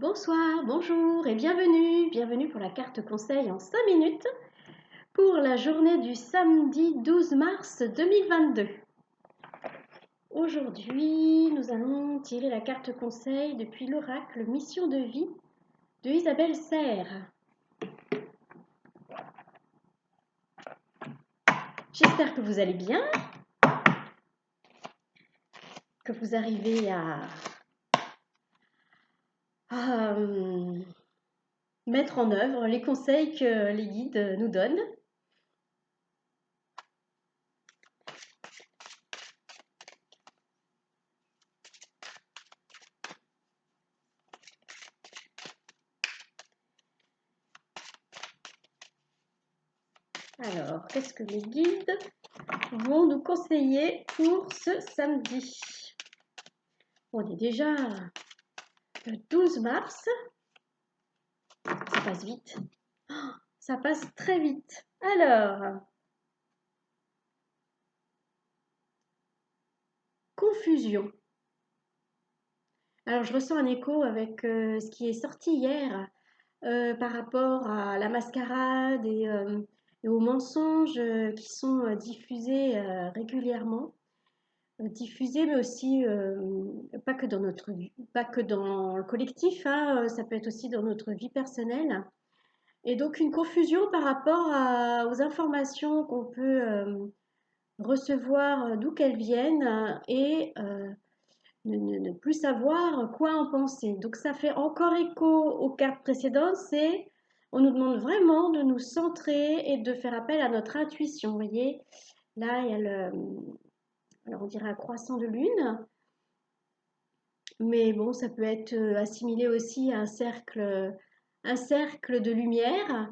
Bonsoir, bonjour et bienvenue. Bienvenue pour la carte conseil en 5 minutes pour la journée du samedi 12 mars 2022. Aujourd'hui, nous allons tirer la carte conseil depuis l'oracle Mission de vie de Isabelle Serre. J'espère que vous allez bien, que vous arrivez à mettre en œuvre les conseils que les guides nous donnent. Alors, qu'est-ce que les guides vont nous conseiller pour ce samedi? On est déjà le 12 mars. Ça passe vite. Oh, ça passe très vite. Alors, confusion. Alors, je ressens un écho avec ce qui est sorti hier par rapport à la mascarade et aux mensonges qui sont diffusés régulièrement. Diffusés, mais aussi pas que dans notre vie, pas que dans le collectif, hein, ça peut être aussi dans notre vie personnelle. Et donc une confusion par rapport aux informations qu'on peut recevoir d'où qu'elles viennent et ne plus savoir quoi en penser. Donc ça fait encore écho aux cartes précédentes, on nous demande vraiment de nous centrer et de faire appel à notre intuition. Vous voyez, là il y a alors on dirait un croissant de lune, mais bon, ça peut être assimilé aussi à un cercle de lumière.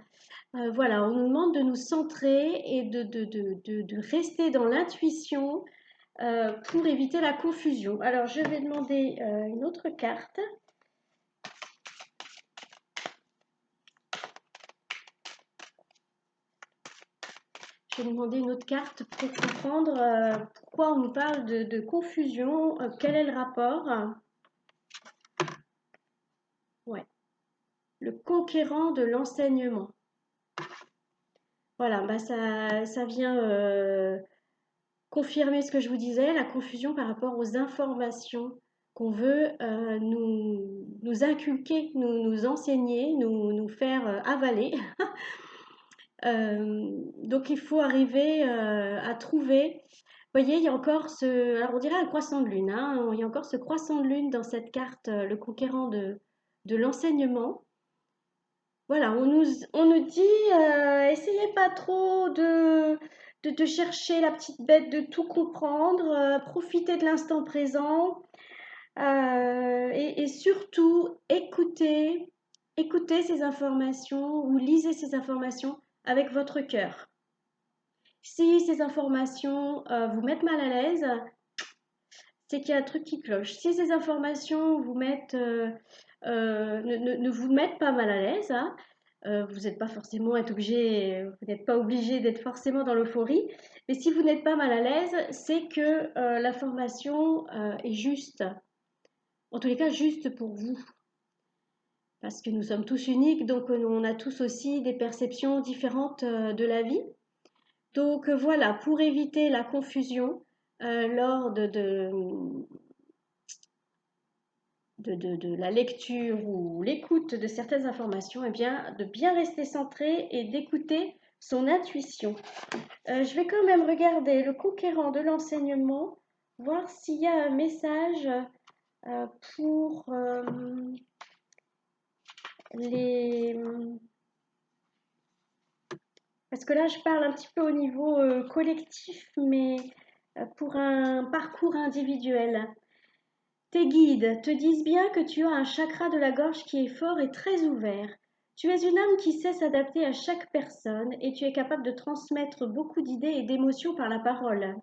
Voilà, on nous demande de nous centrer et de rester dans l'intuition pour éviter la confusion. Alors, je vais demander une autre carte. Je vais demander une autre carte pour comprendre pourquoi on nous parle de confusion, quel est le rapport. Ouais, le conquérant de l'enseignement. Voilà, bah ça vient confirmer ce que je vous disais, la confusion par rapport aux informations qu'on veut nous inculquer, nous enseigner, nous faire avaler. Donc il faut arriver à trouver. Vous voyez, il y a encore alors on dirait un croissant de lune, hein, il y a encore ce croissant de lune dans cette carte, le conquérant de l'enseignement. Voilà, on nous dit, essayez pas trop de chercher la petite bête, de tout comprendre, profitez de l'instant présent et surtout écoutez ces informations ou lisez ces informations avec votre cœur. Si ces informations vous mettent mal à l'aise, c'est qu'il y a un truc qui cloche. Si ces informations vous mettent, ne vous mettent pas mal à l'aise, hein, vous n'êtes pas forcément vous n'êtes pas obligé d'être forcément dans l'euphorie, mais si vous n'êtes pas mal à l'aise, c'est que l'information est juste, en tous les cas juste pour vous, parce que nous sommes tous uniques, donc on a tous aussi des perceptions différentes de la vie. Donc voilà, pour éviter la confusion lors de la lecture ou l'écoute de certaines informations, eh bien, de bien rester centré et d'écouter son intuition. Je vais quand même regarder le conquérant de l'enseignement, voir s'il y a un message pour les... Parce que là, je parle un petit peu au niveau collectif, mais pour un parcours individuel. Tes guides te disent bien que tu as un chakra de la gorge qui est fort et très ouvert. Tu es une âme qui sait s'adapter à chaque personne et tu es capable de transmettre beaucoup d'idées et d'émotions par la parole.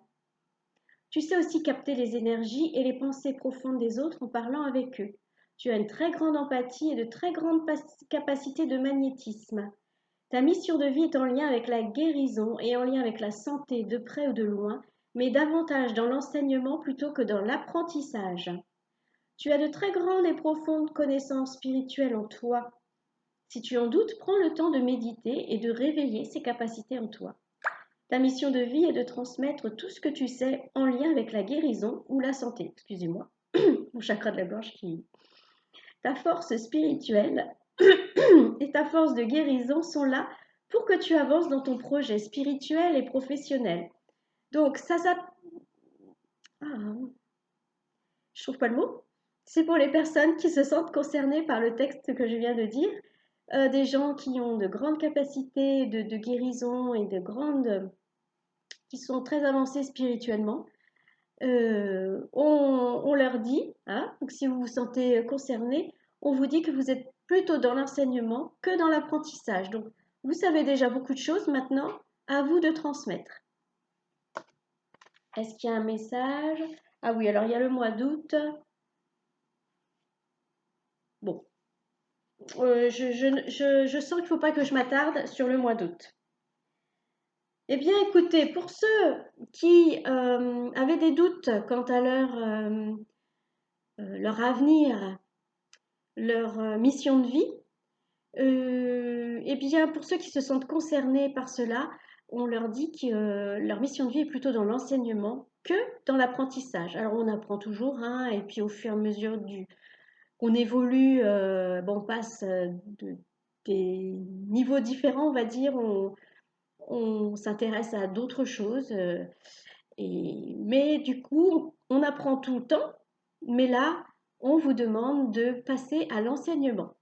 Tu sais aussi capter les énergies et les pensées profondes des autres en parlant avec eux. Tu as une très grande empathie et de très grandes capacités de magnétisme. Ta mission de vie est en lien avec la guérison et en lien avec la santé de près ou de loin, mais davantage dans l'enseignement plutôt que dans l'apprentissage. Tu as de très grandes et profondes connaissances spirituelles en toi. Si tu en doutes, prends le temps de méditer et de réveiller ces capacités en toi. Ta mission de vie est de transmettre tout ce que tu sais en lien avec la guérison ou la santé. Excusez-moi, mon chakra de la gorge qui... Ta force spirituelle et ta force de guérison sont là pour que tu avances dans ton projet spirituel et professionnel. Donc, ah, je trouve pas le mot. C'est pour les personnes qui se sentent concernées par le texte que je viens de dire, des gens qui ont de grandes capacités de guérison et qui sont très avancés spirituellement. On leur dit, hein, donc si vous vous sentez concerné, on vous dit que vous êtes plutôt dans l'enseignement que dans l'apprentissage. Donc, vous savez déjà beaucoup de choses maintenant, à vous de transmettre. Est-ce qu'il y a un message? Ah oui, alors il y a le mois d'août. Bon, je sens qu'il ne faut pas que je m'attarde sur le mois d'août. Eh bien, écoutez, pour ceux qui avaient des doutes quant à leur avenir, leur mission de vie, eh bien, pour ceux qui se sentent concernés par cela, on leur dit que leur mission de vie est plutôt dans l'enseignement que dans l'apprentissage. Alors, on apprend toujours, hein, et puis au fur et à mesure qu'on évolue, on passe des niveaux différents, on va dire, on s'intéresse à d'autres choses. Mais du coup, on apprend tout le temps, mais là, on vous demande de passer à l'enseignement.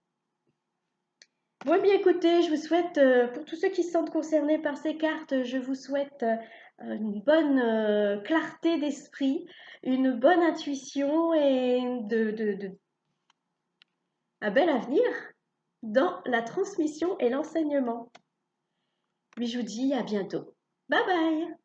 Bon, bien écoutez, je vous souhaite, pour tous ceux qui se sentent concernés par ces cartes, je vous souhaite une bonne clarté d'esprit, une bonne intuition et un bel avenir dans la transmission et l'enseignement. Puis je vous dis à bientôt. Bye bye!